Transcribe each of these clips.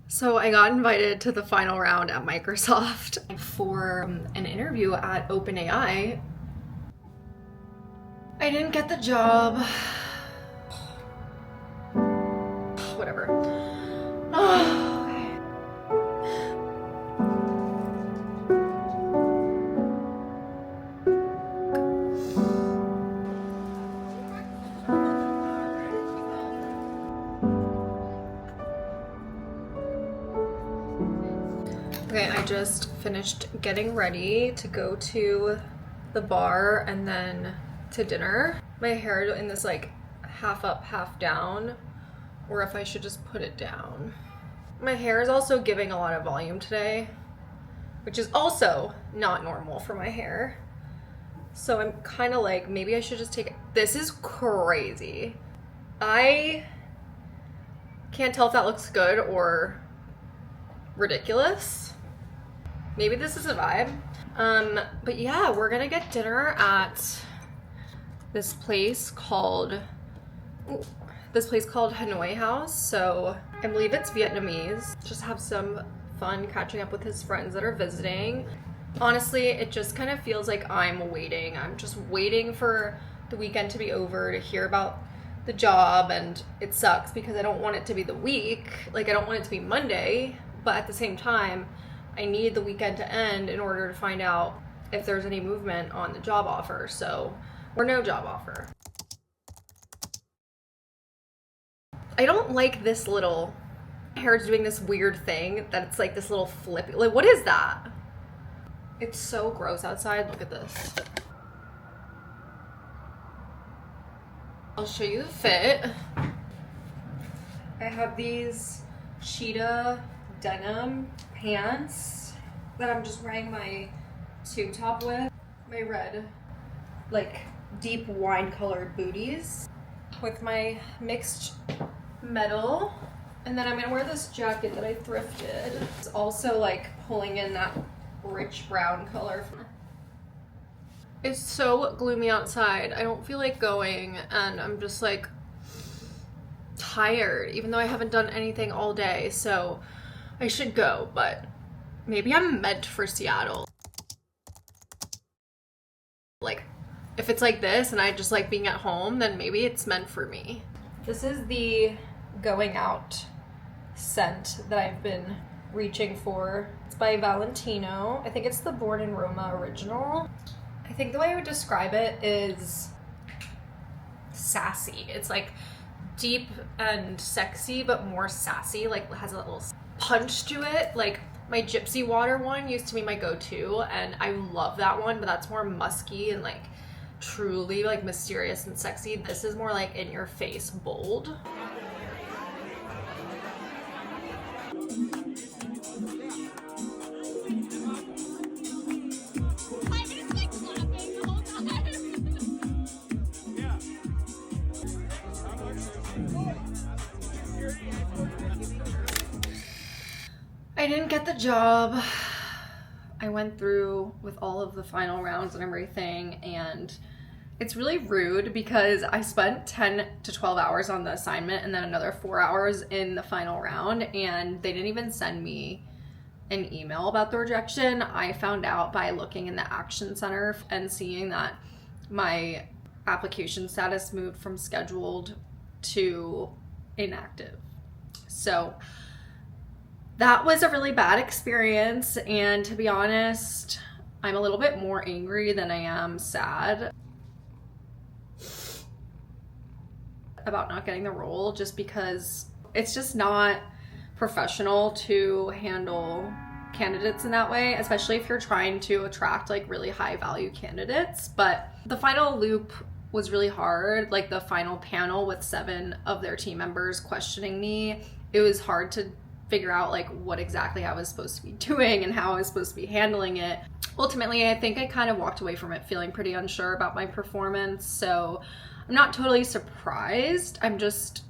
So I got invited to the final round at Microsoft for an interview at OpenAI. I didn't get the job. Whatever. Okay, I just finished getting ready to go to the bar and then to dinner. My hair in this like half up, half down, or if I should just put it down. My hair is also giving a lot of volume today, which is also not normal for my hair. So I'm kind of like, maybe I should just take it. This is crazy. I can't tell if that looks good or ridiculous. Maybe this is a vibe. But yeah, we're gonna get dinner at this place called Hanoi House. So I believe it's Vietnamese. Just have some fun catching up with his friends that are visiting. Honestly, it just kind of feels like I'm waiting. I'm just waiting for the weekend to be over to hear about the job, and it sucks because I don't want it to be the week. Like, I don't want it to be Monday, but at the same time, I need the weekend to end in order to find out if there's any movement on the job offer. So, or no job offer. I don't like this little, my hair is doing this weird thing that it's like this little flip. Like, what is that? It's so gross outside. Look at this. I'll show you the fit. I have these cheetah denim pants that I'm just wearing my tube top with. My red, like deep wine colored booties with my mixed metal. And then I'm gonna wear this jacket that I thrifted. It's also like pulling in that rich brown color. It's so gloomy outside. I don't feel like going, and I'm just like tired, even though I haven't done anything all day. So I should go, but maybe I'm meant for Seattle. Like, if it's like this and I just like being at home, then maybe it's meant for me. This is the going out scent that I've been reaching for. It's by Valentino. I think it's the Born in Roma original. I think the way I would describe it is sassy. It's like deep and sexy, but more sassy, like has a little punch to it. Like my Gypsy Water one used to be my go-to, and I love that one, but that's more musky and like truly like mysterious and sexy. This is more like in your face, bold. I didn't get the job. I went through with all of the final rounds and everything, and it's really rude because I spent 10 to 12 hours on the assignment and then another 4 hours in the final round, and they didn't even send me an email about the rejection. I found out by looking in the action center and seeing that my application status moved from scheduled to inactive. So that was a really bad experience, and to be honest, I'm a little bit more angry than I am sad about not getting the role, just because it's just not professional to handle candidates in that way, especially if you're trying to attract like really high value candidates. But the final loop was really hard, like the final panel with 7 of their team members questioning me. It was hard to figure out like what exactly I was supposed to be doing and how I was supposed to be handling it. Ultimately, I think I kind of walked away from it feeling pretty unsure about my performance. So I'm not totally surprised. I'm just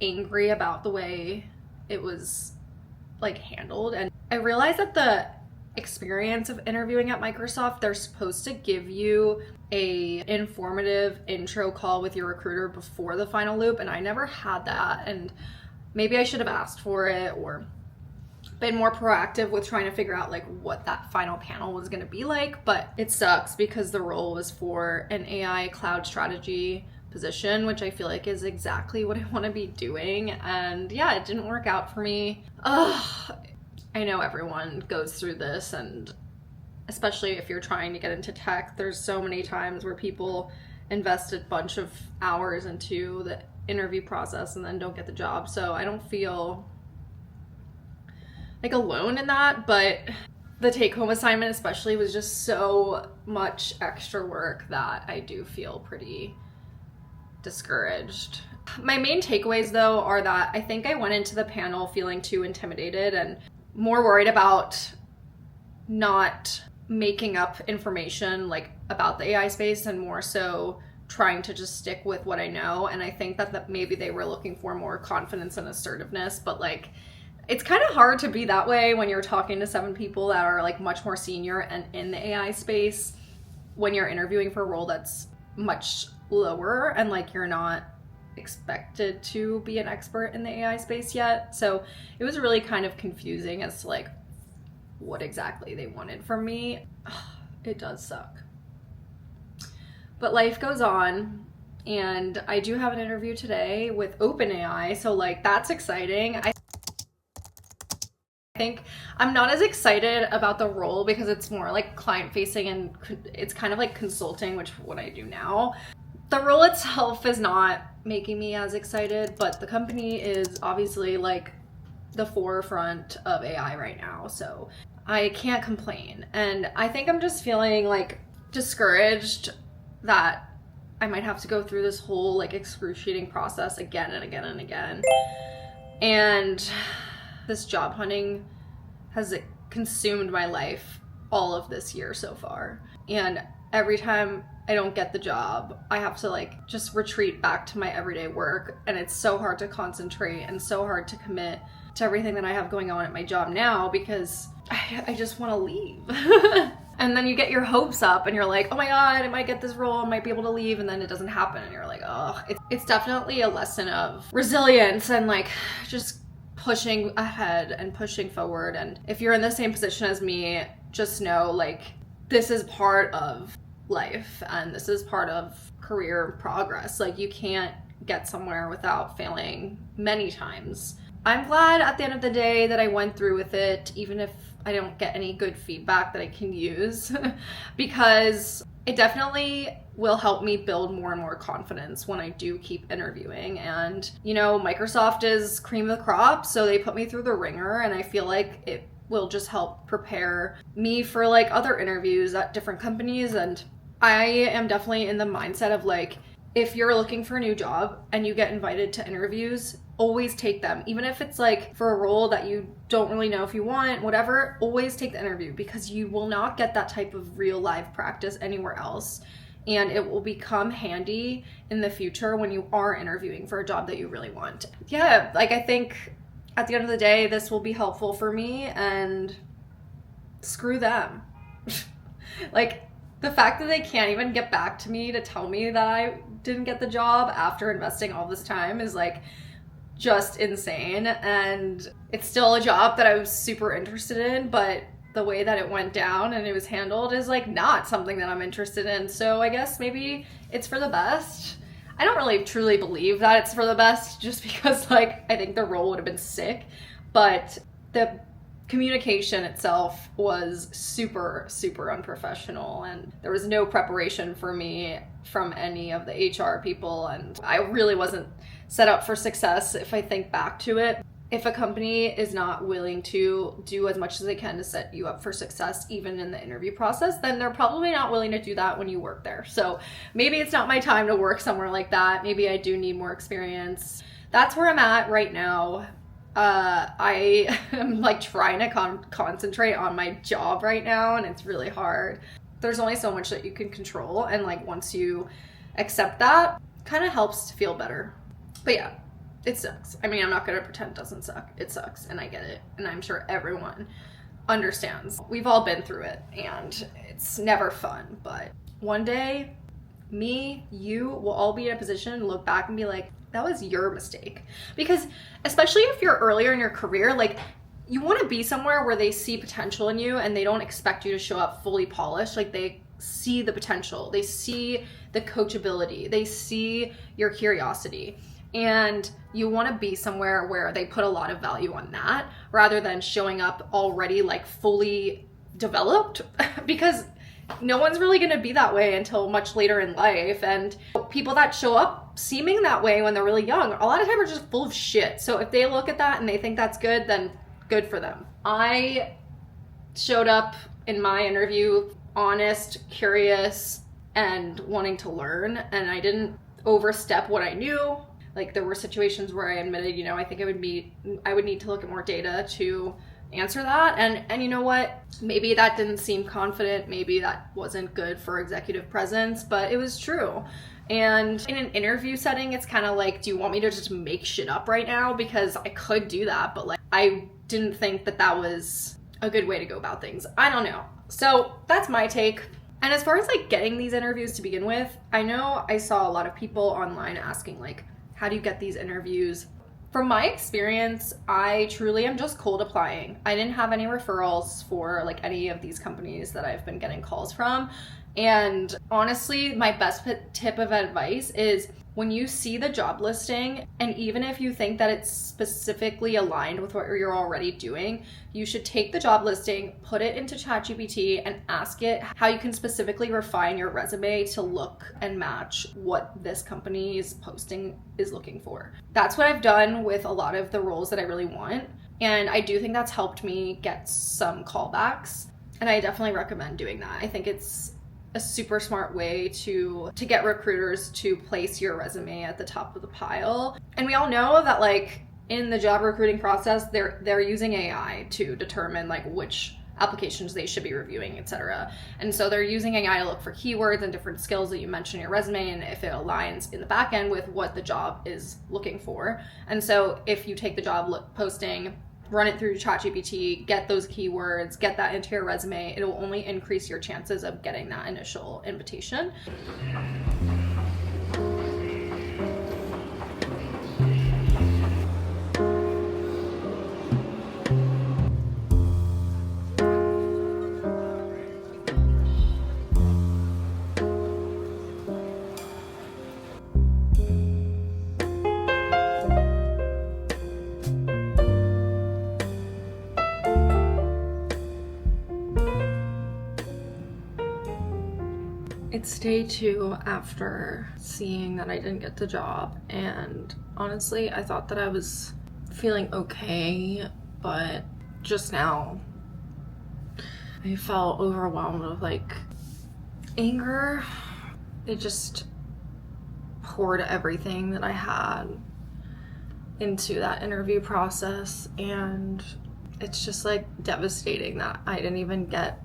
angry about the way it was like handled. And I realized that the experience of interviewing at Microsoft, they're supposed to give you a informative intro call with your recruiter before the final loop, and I never had that. And maybe I should have asked for it or been more proactive with trying to figure out like what that final panel was going to be like. But it sucks because the role was for an AI cloud strategy position, which I feel like is exactly what I want to be doing. And yeah, it didn't work out for me. Ugh, I know everyone goes through this, and especially if you're trying to get into tech, there's so many times where people invest a bunch of hours into the interview process and then don't get the job. So I don't feel like alone in that, but the take-home assignment especially was just so much extra work that I do feel pretty discouraged. My main takeaways though are that I think I went into the panel feeling too intimidated and more worried about not making up information like about the AI space and more so trying to just stick with what I know. And I think that maybe they were looking for more confidence and assertiveness, but like it's kind of hard to be that way when you're talking to 7 people that are like much more senior and in the AI space when you're interviewing for a role that's much lower and like you're not expected to be an expert in the AI space yet. So it was really kind of confusing as to like what exactly they wanted from me. It does suck. But life goes on, and I do have an interview today with OpenAI, so like that's exciting. I think I'm not as excited about the role because it's more like client facing and it's kind of like consulting, which is what I do now. The role itself is not making me as excited, but the company is obviously like the forefront of AI right now, so I can't complain. And I think I'm just feeling like discouraged that I might have to go through this whole like excruciating process again and again and again. And this job hunting has consumed my life all of this year so far. And every time I don't get the job, I have to like just retreat back to my everyday work. And it's so hard to concentrate and so hard to commit to everything that I have going on at my job now because I just want to leave. And then you get your hopes up and you're like, oh my God, I might get this role, I might be able to leave, and then it doesn't happen and you're like, oh. It's definitely a lesson of resilience and like just pushing ahead and pushing forward. And if you're in the same position as me, just know like this is part of life and this is part of career progress. Like you can't get somewhere without failing many times. I'm glad at the end of the day that I went through with it, even if I don't get any good feedback that I can use, because it definitely will help me build more and more confidence when I do keep interviewing. And, you know, Microsoft is cream of the crop, so they put me through the ringer, and I feel like it will just help prepare me for like other interviews at different companies. And I am definitely in the mindset of like, if you're looking for a new job and you get invited to interviews, always take them. Even if it's like for a role that you don't really know if you want, whatever, always take the interview because you will not get that type of real live practice anywhere else. And it will become handy in the future when you are interviewing for a job that you really want. Yeah, like I think at the end of the day, this will be helpful for me, and screw them. Like the fact that they can't even get back to me to tell me that I didn't get the job after investing all this time is like just insane. And it's still a job that I was super interested in, but the way that it went down and it was handled is like not something that I'm interested in. So I guess maybe it's for the best. I don't really truly believe that it's for the best just because like I think the role would have been sick, but the communication itself was super, super unprofessional, and there was no preparation for me from any of the HR people, and I really wasn't set up for success if I think back to it. If a company is not willing to do as much as they can to set you up for success, even in the interview process, then they're probably not willing to do that when you work there. So maybe it's not my time to work somewhere like that. Maybe I do need more experience. That's where I'm at right now. I am like trying to concentrate on my job right now, and it's really hard. There's only so much that you can control, and like once you accept that, kind of helps to feel better. But yeah, it sucks. I mean, I'm not gonna pretend it doesn't suck. It sucks, and I get it, and I'm sure everyone understands. We've all been through it, and it's never fun, but one day me, you will all be in a position to look back and be like, that was your mistake. Because especially if you're earlier in your career, like, you want to be somewhere where they see potential in you and they don't expect you to show up fully polished. Like, they see the potential, they see the coachability, they see your curiosity. And you want to be somewhere where they put a lot of value on that rather than showing up already like fully developed because no one's really going to be that way until much later in life. And people that show up seeming that way when they're really young, a lot of time are just full of shit. So if they look at that and they think that's good, then good for them. I showed up in my interview honest, curious, and wanting to learn, and I didn't overstep what I knew. Like, there were situations where I admitted, you know, I think I would need to look at more data to answer that. And you know what? Maybe that didn't seem confident. Maybe that wasn't good for executive presence, but it was true. And in an interview setting, it's kind of like, do you want me to just make shit up right now? Because I could do that, but like, I didn't think that that was a good way to go about things. I don't know. So that's my take. And as far as like getting these interviews to begin with, I know I saw a lot of people online asking like, how do you get these interviews? From my experience, I truly am just cold applying. I didn't have any referrals for like any of these companies that I've been getting calls from. And honestly, my best tip of advice is when you see the job listing, and even if you think that it's specifically aligned with what you're already doing, you should take the job listing, put it into ChatGPT, and ask it how you can specifically refine your resume to look and match what this company's posting is looking for. That's what I've done with a lot of the roles that I really want. And I do think that's helped me get some callbacks. And I definitely recommend doing that. I think it's a super smart way to get recruiters to place your resume at the top of the pile. And we all know that like in the job recruiting process, they're using AI to determine like which applications they should be reviewing, etc. And so they're using AI to look for keywords and different skills that you mention in your resume, and if it aligns in the back end with what the job is looking for. And so if you take the job posting, run it through ChatGPT, get those keywords, get that into your resume, it will only increase your chances of getting that initial invitation. It's day 2 after seeing that I didn't get the job, and honestly, I thought that I was feeling okay, but just now I felt overwhelmed with like anger. It just poured everything that I had into that interview process, and it's just like devastating that I didn't even get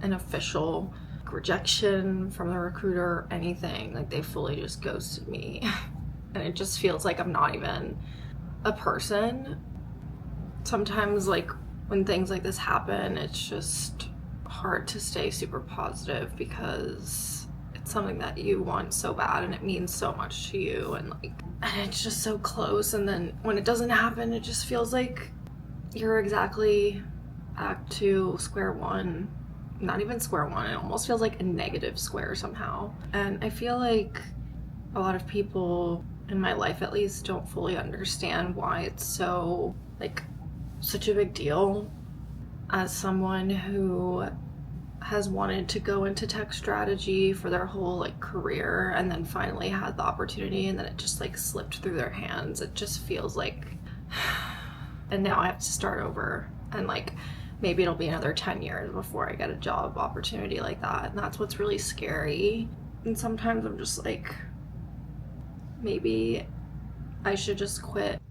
an official rejection from the recruiter or anything. Like, they fully just ghosted me. And it just feels like I'm not even a person. Sometimes like when things like this happen, it's just hard to stay super positive because it's something that you want so bad and it means so much to you, and it's just so close, and then when it doesn't happen, it just feels like you're exactly back to square one. Not even square one, it almost feels like a negative square somehow. And I feel like a lot of people in my life at least don't fully understand why it's so like such a big deal. As someone who has wanted to go into tech strategy for their whole like career and then finally had the opportunity and then it just like slipped through their hands, it just feels like and now I have to start over, and like maybe it'll be another 10 years before I get a job opportunity like that. And that's what's really scary. And sometimes I'm just like, maybe I should just quit.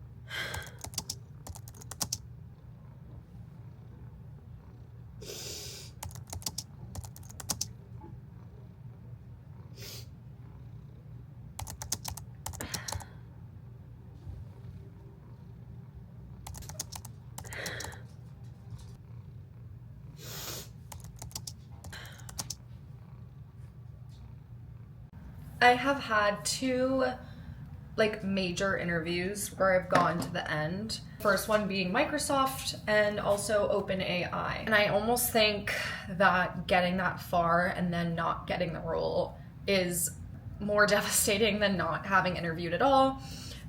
I have had 2 like major interviews where I've gone to the end. First one being Microsoft and also OpenAI. And I almost think that getting that far and then not getting the role is more devastating than not having interviewed at all,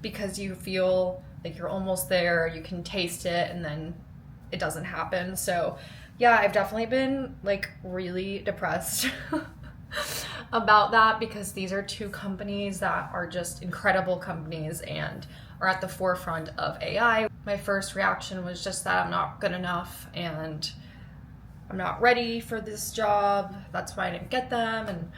because you feel like you're almost there, you can taste it, and then it doesn't happen. So yeah, I've definitely been like really depressed about that, because these are two companies that are just incredible companies and are at the forefront of AI. My first reaction was just that I'm not good enough and I'm not ready for this job. That's why I didn't get them. And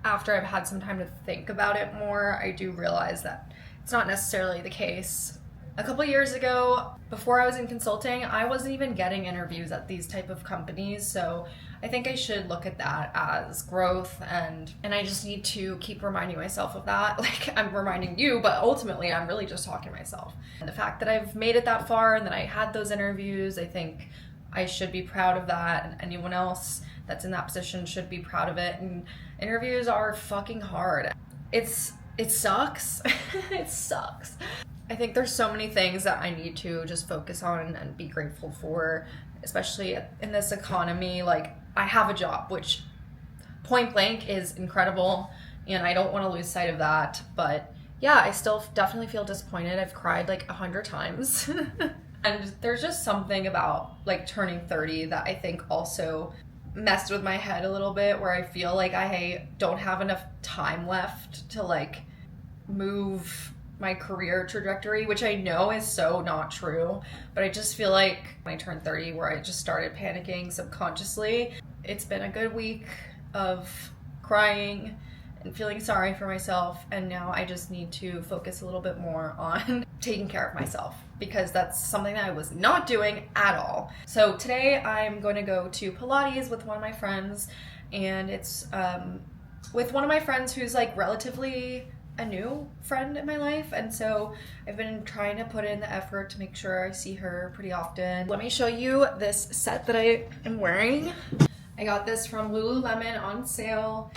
after I've had some time to think about it more, I do realize that it's not necessarily the case. A couple years ago, before I was in consulting, I wasn't even getting interviews at these type of companies. So I think I should look at that as growth, and I just need to keep reminding myself of that. Like, I'm reminding you, but ultimately I'm really just talking to myself. And the fact that I've made it that far and that I had those interviews, I think I should be proud of that, and anyone else that's in that position should be proud of it. And interviews are fucking hard. It sucks. It sucks. I think there's so many things that I need to just focus on and be grateful for, especially in this economy. Like, I have a job, which point blank is incredible, and I don't want to lose sight of that. But yeah, I still definitely feel disappointed. I've cried like 100 times. And there's just something about like turning 30 that I think also messed with my head a little bit, where I feel like I don't have enough time left to like move my career trajectory, which I know is so not true, but I just feel like when I turned 30, where I just started panicking subconsciously. It's been a good week of crying and feeling sorry for myself, and now I just need to focus a little bit more on taking care of myself, because that's something that I was not doing at all. So today I'm going to go to Pilates with one of my friends, and it's with one of my friends who's like relatively a new friend in my life, and so I've been trying to put in the effort to make sure I see her pretty often. Let me show you this set that I am wearing. I got this from Lululemon on sale.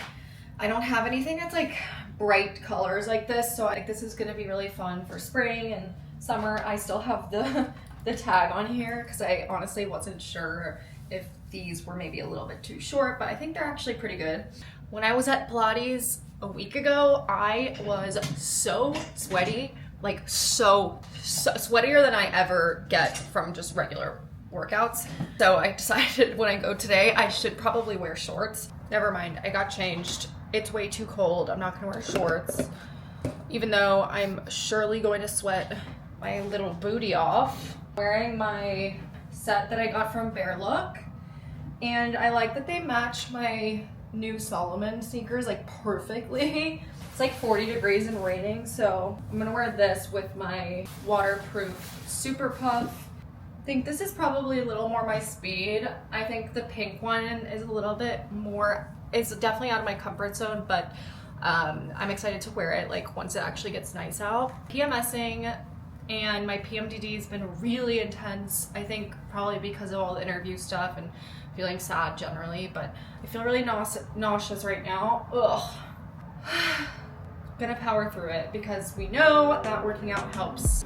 I don't have anything that's like bright colors like this, so I think this is gonna be really fun for spring and summer. I still have the tag on here because I honestly wasn't sure if these were maybe a little bit too short, but I think they're actually pretty good. When I was at Pilates a week ago, I was so sweaty, like so sweatier than I ever get from just regular workouts. So I decided when I go today, I should probably wear shorts. Never mind, I got changed. It's way too cold. I'm not gonna wear shorts, even though I'm surely going to sweat my little booty off. Wearing my set that I got from Bear Look, and I like that they match my new Solomon sneakers like perfectly. It's like 40 degrees and raining, so I'm gonna wear this with my waterproof Super Puff. I think this is probably a little more my speed. I think the pink one is a little bit more, it's definitely out of my comfort zone, but I'm excited to wear it like once it actually gets nice out. PMSing and my PMDD has been really intense. I think probably because of all the interview stuff and feeling sad generally, but I feel really nauseous right now. Ugh. Gonna power through it because we know that working out helps.